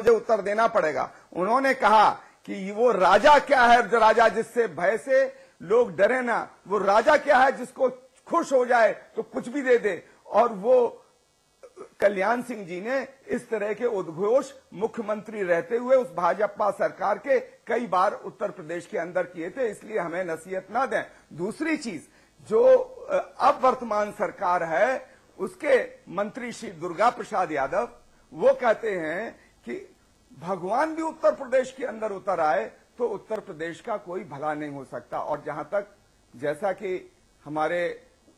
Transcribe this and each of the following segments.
मुझे उत्तर देना पड़ेगा। उन्होंने कहा कि वो राजा क्या है, जो राजा जिससे भय से लोग डरे ना, वो राजा क्या है जिसको खुश हो जाए तो कुछ भी दे दे। और वो कल्याण सिंह जी ने इस तरह के उद्घोष मुख्यमंत्री रहते हुए उस भाजपा सरकार के कई बार उत्तर प्रदेश के अंदर किए थे, इसलिए हमें नसीहत ना दें। दूसरी चीज, जो अब वर्तमान सरकार है उसके मंत्री श्री दुर्गा प्रसाद यादव, वो कहते हैं कि भगवान भी उत्तर प्रदेश के अंदर उतर आए तो उत्तर प्रदेश का कोई भला नहीं हो सकता। और जहां तक, जैसा कि हमारे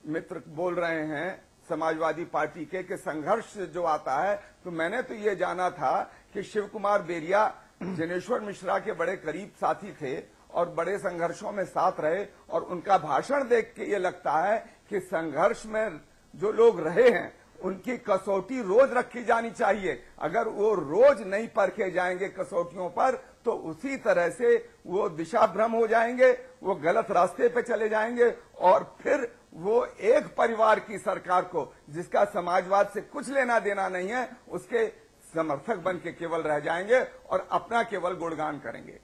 मित्र बोल रहे हैं समाजवादी पार्टी के संघर्ष जो आता है, तो मैंने तो ये जाना था कि शिव कुमार बेरिया जनेश्वर मिश्रा के बड़े करीब साथी थे और बड़े संघर्षों में साथ रहे, और उनका भाषण देख के ये लगता है कि संघर्ष में जो लोग रहे हैं उनकी कसौटी रोज रखी जानी चाहिए। अगर वो रोज नहीं परखे जाएंगे कसौटियों पर तो उसी तरह से वो दिशा भ्रम हो जाएंगे, वो गलत रास्ते पे चले जाएंगे, और फिर वो एक परिवार की सरकार को, जिसका समाजवाद से कुछ लेना देना नहीं है, उसके समर्थक बन के केवल रह जाएंगे और अपना केवल गुणगान करेंगे।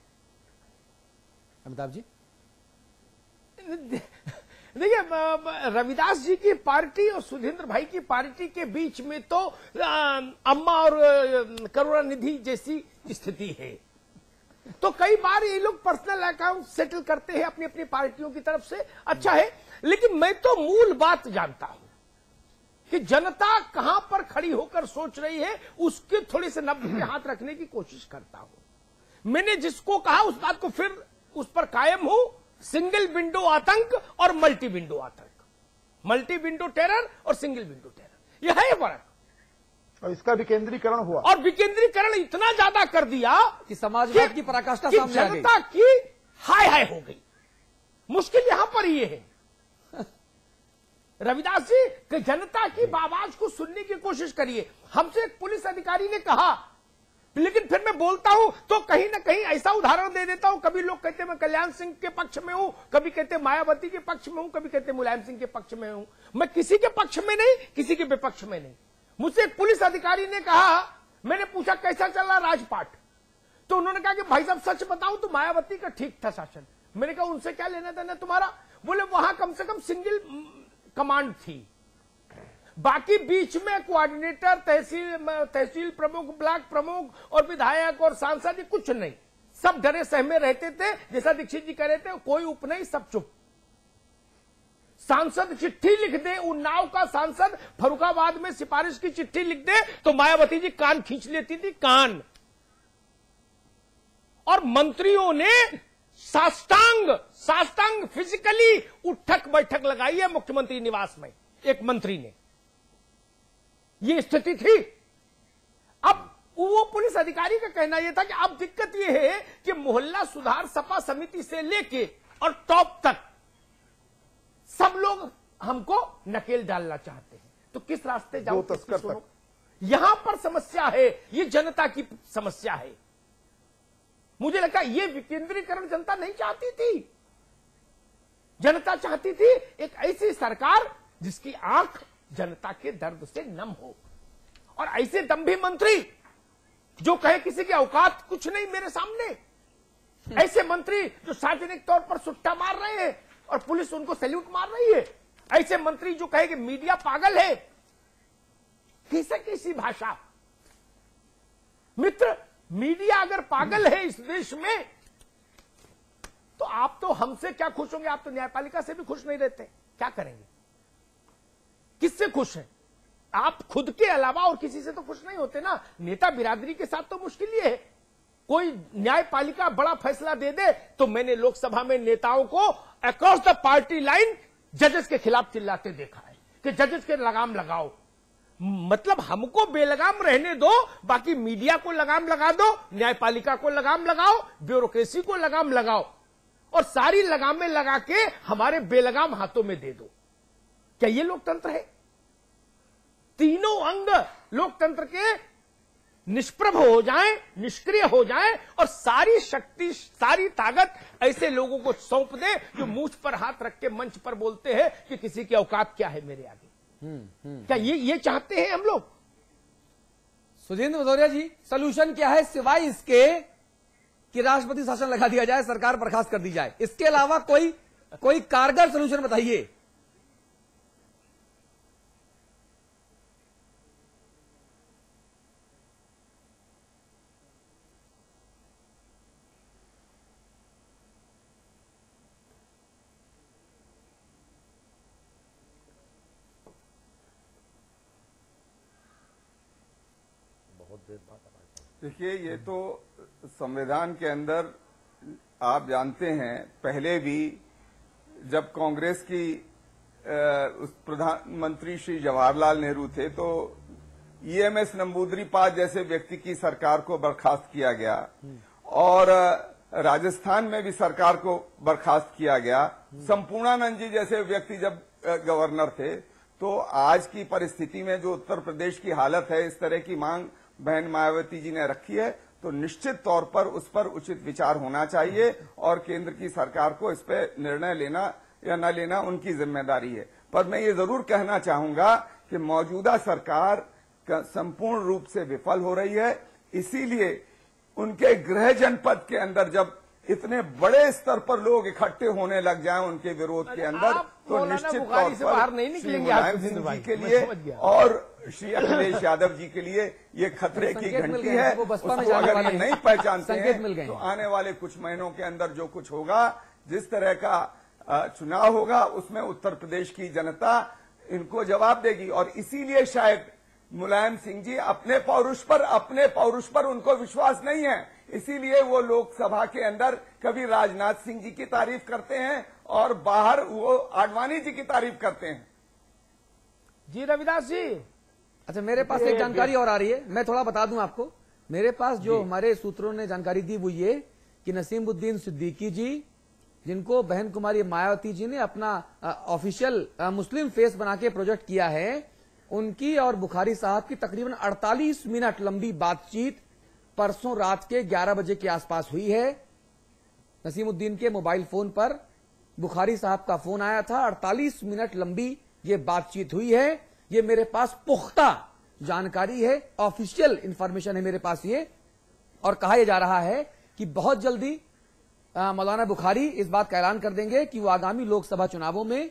अमिताभ जी, देखिए, रविदास जी की पार्टी और सुधींद्र भाई की पार्टी के बीच में तो अम्मा और करुणानिधि जैसी स्थिति है। तो कई बार ये लोग पर्सनल अकाउंट सेटल करते हैं अपनी अपनी पार्टियों की तरफ से, अच्छा है। लेकिन मैं तो मूल बात जानता हूं कि जनता कहां पर खड़ी होकर सोच रही है, उसके थोड़े से नब्ज पे हाथ रखने की कोशिश करता हूं। मैंने जिसको कहा उस बात को फिर उस पर कायम हूं, सिंगल विंडो आतंक और मल्टी विंडो आतंक, मल्टी विंडो टेरर और सिंगल विंडो टेरर, यह है फर्क। और इसका विकेंद्रीकरण हुआ, और विकेंद्रीकरण इतना ज्यादा कर दिया कि समाजवाद की पराकाष्ठा सामने आ गई, जनता की हाय हाय हो गई। मुश्किल यहां पर ये है रविदास जी कि जनता की आवाज को सुनने की कोशिश करिए। हमसे एक पुलिस अधिकारी ने कहा, लेकिन फिर मैं बोलता हूं तो कहीं ना कहीं ऐसा उदाहरण दे देता हूं, कभी लोग कहते मैं कल्याण सिंह के पक्ष में हूं, कभी कहते मायावती के पक्ष में हूं, कभी कहते मुलायम सिंह के पक्ष में हूं। मैं किसी के पक्ष में नहीं, किसी के विपक्ष में नहीं। मुझसे एक पुलिस अधिकारी ने कहा, मैंने पूछा कैसा चल रहा राजपाट, तो उन्होंने कहा कि भाई साहब सच बताऊं तो मायावती का ठीक था शासन। मैंने कहा उनसे क्या लेना देना तुम्हारा? बोले वहां कम से कम सिंगल कमांड थी, बाकी बीच में कोऑर्डिनेटर, तहसील प्रमुख, ब्लॉक प्रमुख और विधायक और सांसद कुछ नहीं, सब डरे सहमे रहते थे। जैसा दीक्षित जी कह रहे थे, कोई उप नहीं, सब चुप। सांसद चिट्ठी लिख दे, उन्नाव का सांसद फर्रुखाबाद में सिफारिश की चिट्ठी लिख दे तो मायावती जी कान खींच लेती थी, कान। और मंत्रियों ने साष्टांग फिजिकली उठक बैठक लगाई है मुख्यमंत्री निवास में, एक मंत्री ने। ये स्थिति थी। अब वो पुलिस अधिकारी का कहना यह था कि अब दिक्कत यह है कि मोहल्ला सुधार सपा समिति से लेके और टॉप तक सब लोग हमको नकेल डालना चाहते हैं, तो किस रास्ते जाओ, किसकी सुनो? यहां पर समस्या है, ये जनता की समस्या है। मुझे लगता है ये विकेंद्रीकरण जनता नहीं चाहती थी। जनता चाहती थी एक ऐसी सरकार जिसकी आंख जनता के दर्द से नम हो, और ऐसे दंभी मंत्री जो कहे किसी की औकात कुछ नहीं मेरे सामने, ऐसे मंत्री जो सार्वजनिक तौर पर सुट्टा मार रहे हैं और पुलिस उनको सैल्यूट मार रही है, ऐसे मंत्री जो कहे कि मीडिया पागल है, किसे कैसी भाषा? मित्र, मीडिया अगर पागल है इस देश में तो आप तो हमसे क्या खुश होंगे? आप तो न्यायपालिका से भी खुश नहीं रहते, क्या करेंगे? किससे खुश हैं? आप खुद के अलावा और किसी से तो खुश नहीं होते ना। नेता बिरादरी के साथ तो मुश्किल ये है, कोई न्यायपालिका बड़ा फैसला दे दे तो मैंने लोकसभा में नेताओं को अक्रॉस द पार्टी लाइन जजेस के खिलाफ चिल्लाते देखा है कि जजेस के लगाम लगाओ। मतलब हमको बेलगाम रहने दो, बाकी मीडिया को लगाम लगा दो, न्यायपालिका को लगाम लगाओ, ब्यूरोक्रेसी को लगाम लगाओ, और सारी लगामें लगा के हमारे बेलगाम हाथों में दे दो। क्या ये लोकतंत्र है? तीनों अंग लोकतंत्र के निष्प्रभ हो जाएं, निष्क्रिय हो जाएं, और सारी शक्ति, सारी ताकत ऐसे लोगों को सौंप दे जो मूंछ पर हाथ रख के मंच पर बोलते हैं कि किसी की औकात क्या है मेरे आगे। क्या ये चाहते हैं हम लोग? सुजेंद्र भदौरिया जी, सोल्यूशन क्या है सिवाय इसके कि राष्ट्रपति शासन लगा दिया जाए, सरकार बर्खास्त कर दी जाए? इसके अलावा कोई कारगर सोल्यूशन बताइए। देखिए, ये तो संविधान के अंदर आप जानते हैं, पहले भी जब कांग्रेस की उस प्रधानमंत्री श्री जवाहरलाल नेहरू थे तो ईएमएस नंबूदरीपाद जैसे व्यक्ति की सरकार को बर्खास्त किया गया और राजस्थान में भी सरकार को बर्खास्त किया गया। संपूर्णानंद जी जैसे व्यक्ति जब गवर्नर थे, तो आज की परिस्थिति में जो उत्तर प्रदेश की हालत है, इस तरह की मांग बहन मायावती जी ने रखी है, तो निश्चित तौर पर उस पर उचित विचार होना चाहिए और केंद्र की सरकार को इस पर निर्णय लेना या न लेना उनकी जिम्मेदारी है। पर मैं ये जरूर कहना चाहूंगा कि मौजूदा सरकार संपूर्ण रूप से विफल हो रही है, इसीलिए उनके गृह जनपद के अंदर जब इतने बड़े स्तर पर लोग इकट्ठे होने लग जाएं उनके विरोध के अंदर, तो निश्चित तौर पर श्री मुलायम सिंह जी के लिए और श्री अखिलेश यादव जी के लिए ये खतरे की घंटी है। उसको अगर ये नहीं पहचानते हैं तो आने वाले कुछ महीनों के अंदर जो कुछ होगा, जिस तरह का चुनाव होगा, उसमें उत्तर प्रदेश की जनता इनको जवाब देगी। और इसीलिए शायद मुलायम सिंह जी अपने पौरुष पर उनको विश्वास नहीं है, इसीलिए वो लोकसभा के अंदर कभी राजनाथ सिंह जी की तारीफ करते हैं और बाहर वो आडवाणी जी की तारीफ करते हैं। जी रविदास जी। अच्छा, मेरे पास एक जानकारी और आ रही है, मैं थोड़ा बता दूं आपको। मेरे पास जो हमारे सूत्रों ने जानकारी दी वो ये कि नसीमुद्दीन सिद्दीकी जी, जिनको बहन कुमारी मायावती जी ने अपना ऑफिशियल मुस्लिम फेस बना के प्रोजेक्ट किया है, उनकी और बुखारी साहब की तकरीबन 48 मिनट लंबी बातचीत परसों रात के 11 बजे के आसपास हुई है। नसीमुद्दीन के मोबाइल फोन पर बुखारी साहब का फोन आया था, 48 मिनट लंबी ये बातचीत हुई है। ये मेरे पास पुख्ता जानकारी है, ऑफिशियल इंफॉर्मेशन है मेरे पास ये। और कहा यह जा रहा है कि बहुत जल्दी मौलाना बुखारी इस बात का ऐलान कर देंगे कि वो आगामी लोकसभा चुनावों में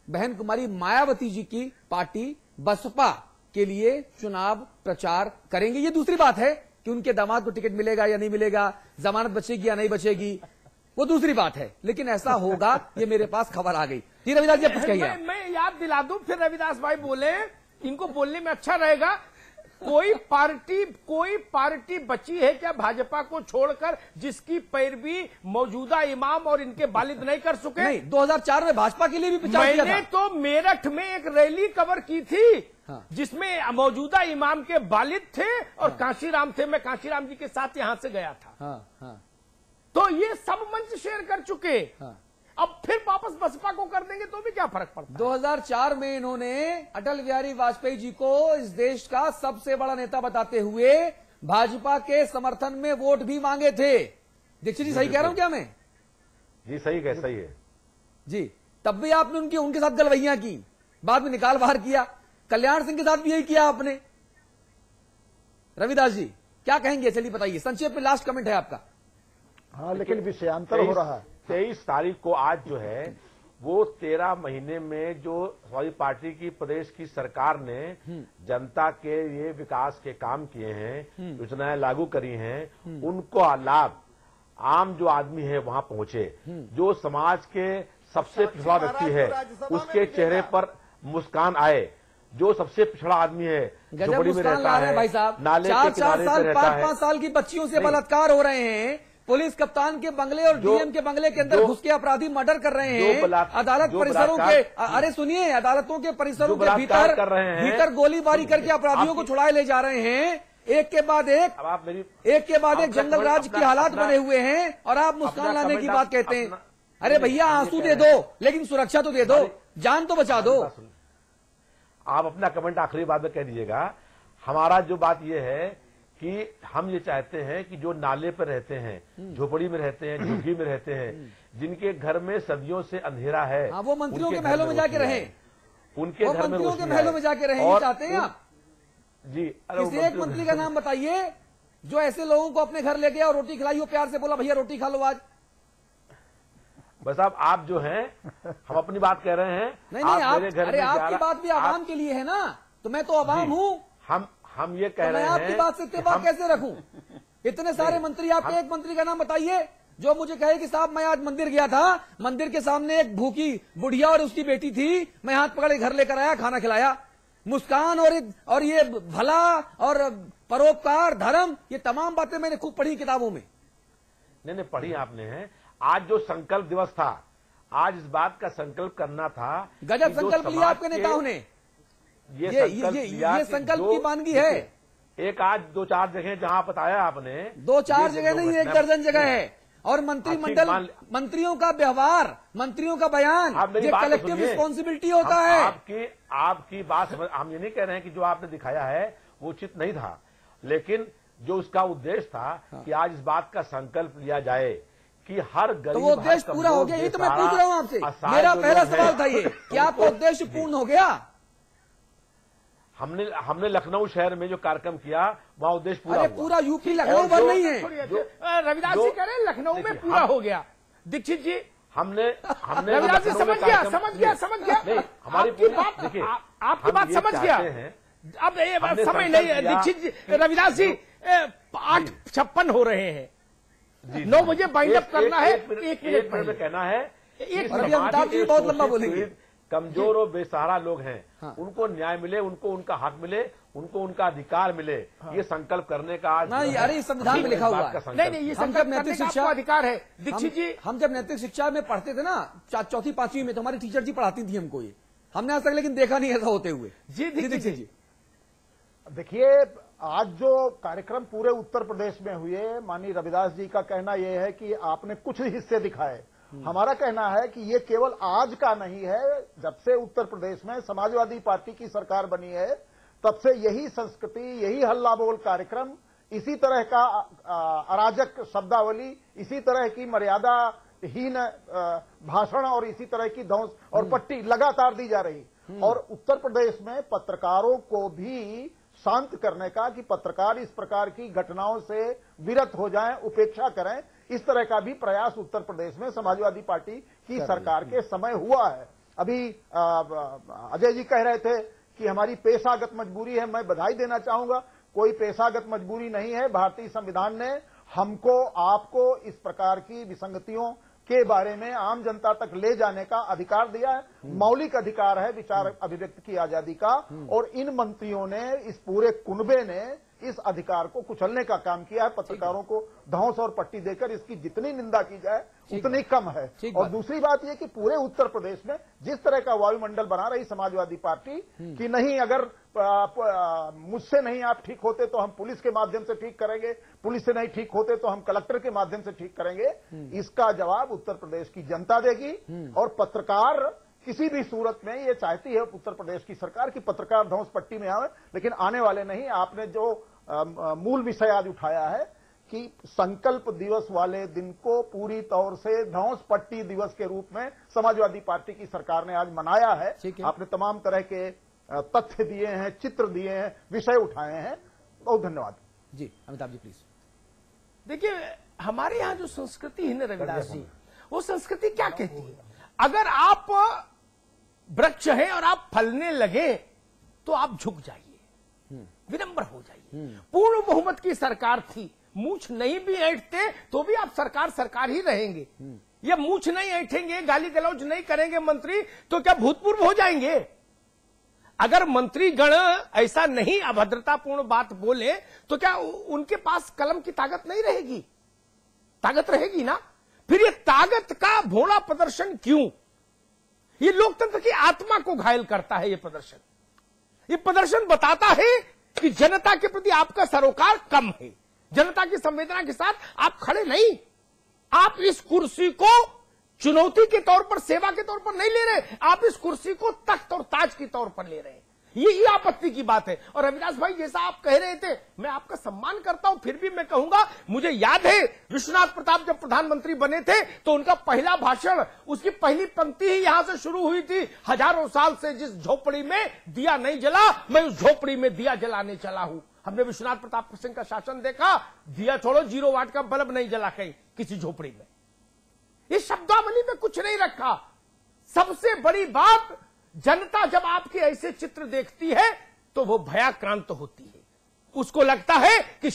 बहन कुमारी मायावती जी की पार्टी बसपा के लिए चुनाव प्रचार करेंगे। ये दूसरी बात है कि उनके दामाद को टिकट मिलेगा या नहीं मिलेगा, जमानत बचेगी या नहीं बचेगी, वो दूसरी बात है, लेकिन ऐसा होगा ये मेरे पास खबर आ गई। जी रविदास जी, कुछ कहिए। मैं याद दिला दूं, फिर रविदास भाई बोले, इनको बोलने में अच्छा रहेगा। कोई पार्टी बची है क्या भाजपा को छोड़कर जिसकी पैरवी मौजूदा इमाम और इनके वालिद नहीं कर सके? नहीं, 2004 में भाजपा के लिए भी प्रचार किया था। मैंने तो मेरठ में एक रैली कवर की थी, जिसमें मौजूदा इमाम के वालिद थे और कांशीराम थे। मैं कांशीराम जी के साथ यहां से गया था। तो ये सब मंच शेयर कर चुके। अब फिर वापस बसपा को कर देंगे तो भी क्या फर्क पड़ता है? 2004 में इन्होंने अटल बिहारी वाजपेयी जी को इस देश का सबसे बड़ा नेता बताते हुए भाजपा के समर्थन में वोट भी मांगे थे। दीक्षित जी, सही कह रहा हूं क्या मैं? जी सही है जी। तब भी आपने उनके साथ गलवैयां की, बाद में निकाल बाहर किया। कल्याण सिंह के साथ भी यही किया आपने। रविदास जी क्या कहेंगे? चलिए बताइए, संक्षेप में लास्ट कमेंट है आपका। हाँ, लेकिन विषयांतर हो रहा है। 23 तारीख को आज जो है वो 13 महीने में जो समाजवादी पार्टी की प्रदेश की सरकार ने जनता के लिए विकास के काम किए हैं, योजनाएं लागू करी हैं, उनको लाभ आम जो आदमी है वहां पहुंचे। जो समाज के सबसे पिछड़ा व्यक्ति है उसके चेहरे पर मुस्कान आए। जो सबसे पिछड़ा आदमी है, झोपड़ी में रहता है, भाई साहब, नाले के किनारे पे रहता है, 5-5 साल की बच्चियों से बलात्कार हो रहे हैं, पुलिस कप्तान के बंगले और डीएम के बंगले के अंदर घुस के अपराधी मर्डर कर रहे हैं, अदालत परिसरों के, अरे सुनिए, अदालतों के परिसरों के भीतर गोलीबारी करके अपराधियों को छुड़ाए ले जा रहे हैं। एक के बाद एक जंगल राज की हालात बने हुए हैं और आप मुस्कान लाने की बात कहते हैं। अरे भैया, आंसू दे दो लेकिन सुरक्षा तो दे दो, जान तो बचा दो। आप अपना कमेंट आखिरी बात में कह दीजिएगा। हमारा जो बात यह है कि हम ये चाहते हैं कि जो नाले पर रहते हैं, झोपड़ी में रहते हैं, झुग्गी में रहते हैं, जिनके घर में सदियों से अंधेरा है, वो मंत्रियों के महलों में जाके रहें, उनके घर में मंत्रियों के महलों में जाके रहें, चाहते हैं आप? जी, अरे वो किसी एक मंत्री का नाम बताइए जो ऐसे लोगों को अपने घर ले गया और रोटी खिलाई हो, प्यार से बोला भैया रोटी खा लो आज। बस आप जो हैं, हम अपनी बात कह रहे हैं। नहीं आप, मेरे घर अरे में आपकी बात भी आवाम के लिए है ना, तो मैं तो आवाम हूँ। हम ये कह तो रहे मैं हैं, आपकी बात से इत्तेफाक कैसे रखूं? इतने सारे मंत्री, आप एक मंत्री का नाम बताइए जो मुझे कहे कि साहब मैं आज मंदिर गया था, मंदिर के सामने एक भूखी बुढ़िया और उसकी बेटी थी, मैं हाथ पकड़ के घर लेकर आया, खाना खिलाया। मुस्कान और ये भला और परोपकार, धर्म, ये तमाम बातें मैंने खूब पढ़ी किताबों में। नहीं पढ़ी आपने है। आज जो संकल्प दिवस था, आज इस बात का संकल्प करना था। गजब संकल्प लिया आपके नेताओं ने। ये संकल्प की मानगी है। एक आज 2-4 जगह जहां बताया आपने, 2-4 जगह नहीं, 1 दर्जन जगह है। और मंत्रिमंडल, मंत्रियों का व्यवहार, मंत्रियों का बयान, ये कलेक्टिव रिस्पॉन्सिबिलिटी होता है। आपकी बात समझ, हम ये नहीं कह रहे हैं कि जो आपने दिखाया है वो उचित नहीं था, लेकिन जो उसका उद्देश्य था कि आज इस बात का संकल्प लिया जाए कि हर गरीब, तो वो उद्देश्य पूरा हो गया। ये तो मैं पूछ रहा हूं आपसे, मेरा पहला सवाल था ये कि आपका उद्देश्य पूर्ण हो गया? हमने लखनऊ शहर में जो कार्यक्रम किया वहां उद्देश्य पूरा हुआ। पूरा यूपी लखनऊ भर नहीं है। रविदास जी कह रहे हैं लखनऊ में पूरा हो गया। दीक्षित जी, हमने रविदास जी समझ गया। नहीं, हमारी आपकी बात समझ गया। अब ये समय नहीं है दीक्षित जी, रविदास जी 8:56 हो रहे हैं, 9 बजे बाइंड अप करना है। 1 मिनट में कहना है, अमिताभ जी बहुत लंबा बोलेंगे। कमजोर और बेसहारा लोग हैं, उनको न्याय मिले, उनको उनका हक मिले, उनको उनका अधिकार मिले, ये संकल्प करने का आज अरे संविधान में लिखा हुआ है। नहीं, ये संकल्प नैतिक शिक्षा अधिकार है। दीक्षित जी, हम जब नैतिक शिक्षा में पढ़ते थे ना, 4वीं 5वीं में, तो हमारी टीचर जी पढ़ाती थी हमको ये, हमने आज तक लेकिन देखा नहीं ऐसा होते हुए। जी दीक्षित जी, देखिए आज जो कार्यक्रम पूरे उत्तर प्रदेश में हुए, माननीय रविदास जी का कहना यह है कि आपने कुछ हिस्से दिखाए। हमारा कहना है कि ये केवल आज का नहीं है, जब से उत्तर प्रदेश में समाजवादी पार्टी की सरकार बनी है तब से यही संस्कृति, यही हल्ला बोल कार्यक्रम, इसी तरह का अराजक शब्दावली, इसी तरह की मर्यादाहीन भाषण और इसी तरह की धौंस और पट्टी लगातार दी जा रही। और उत्तर प्रदेश में पत्रकारों को भी शांत करने का, कि पत्रकार इस प्रकार की घटनाओं से विरत हो जाएं, उपेक्षा करें, इस तरह का भी प्रयास उत्तर प्रदेश में समाजवादी पार्टी की सरकार के समय हुआ है। अभी अजय जी कह रहे थे कि हमारी पेशागत मजबूरी है। मैं बधाई देना चाहूंगा, कोई पेशागत मजबूरी नहीं है। भारतीय संविधान ने हमको, आपको इस प्रकार की विसंगतियों के बारे में आम जनता तक ले जाने का अधिकार दिया है। मौलिक अधिकार है विचार अभिव्यक्ति की आजादी का, और इन मंत्रियों ने, इस पूरे कुनबे ने इस अधिकार को कुचलने का काम किया है। पत्रकारों को धौंस और पट्टी देकर इसकी जितनी निंदा की जाए उतनी कम है। और दूसरी बात यह कि पूरे उत्तर प्रदेश में जिस तरह का वायुमंडल बना रही समाजवादी पार्टी कि नहीं, अगर मुझसे नहीं आप ठीक होते तो हम पुलिस के माध्यम से ठीक करेंगे, पुलिस से नहीं ठीक होते तो हम कलेक्टर के माध्यम से ठीक करेंगे, इसका जवाब उत्तर प्रदेश की जनता देगी। और पत्रकार किसी भी सूरत में ये चाहती है उत्तर प्रदेश की सरकार की पत्रकार धौंस पट्टी में आवे, लेकिन आने वाले नहीं। आपने जो मूल विषय आज उठाया है कि संकल्प दिवस वाले दिन को पूरी तौर से धौंस पट्टी दिवस के रूप में समाजवादी पार्टी की सरकार ने आज मनाया है। आपने तमाम तरह के तथ्य दिए हैं, चित्र दिए हैं, विषय उठाए हैं, बहुत धन्यवाद। जी अमिताभ जी प्लीज। देखिए हमारे यहाँ जो संस्कृति है ना रविदास जी, वो संस्कृति क्या कहती है? अगर आप वृक्ष हैं और आप फलने लगे तो आप झुक जाइए, विनम्र हो जाइए। पूर्ण बहुमत की सरकार थी, मूछ नहीं भी ऐंठते तो भी आप सरकार ही रहेंगे। ये मूछ नहीं ऐंठेंगे, गाली गलौज नहीं करेंगे मंत्री, तो क्या भूतपूर्व हो जाएंगे? अगर मंत्रीगण ऐसा नहीं अभद्रतापूर्ण बात बोले तो क्या उनके पास कलम की ताकत नहीं रहेगी? ताकत रहेगी ना। फिर ये ताकत का भोला प्रदर्शन क्यों? ये लोकतंत्र की आत्मा को घायल करता है। ये प्रदर्शन बताता है कि जनता के प्रति आपका सरोकार कम है, जनता की संवेदना के साथ आप खड़े नहीं। आप इस कुर्सी को चुनौती के तौर पर, सेवा के तौर पर नहीं ले रहे, आप इस कुर्सी को तख्त और ताज के तौर पर ले रहे हैं। ये आपत्ति की बात है। और रविदास भाई जैसा आप कह रहे थे, मैं आपका सम्मान करता हूं, फिर भी मैं कहूंगा, मुझे याद है विश्वनाथ प्रताप जब प्रधानमंत्री बने थे तो उनका पहला भाषण, उसकी पहली पंक्ति ही यहां से शुरू हुई थी, हजारों साल से जिस झोपड़ी में दिया नहीं जला, मैं उस झोपड़ी में दिया जलाने चला हूं। हमने विश्वनाथ प्रताप सिंह का शासन देखा, दिया छोड़ो 0 वाट का बल्ब नहीं जला कहीं किसी झोपड़ी में। ये शब्दावली में कुछ नहीं रखा। सबसे बड़ी बात, जनता जब आपके ऐसे चित्र देखती है तो वो भयाक्रांत होती है, उसको लगता है कि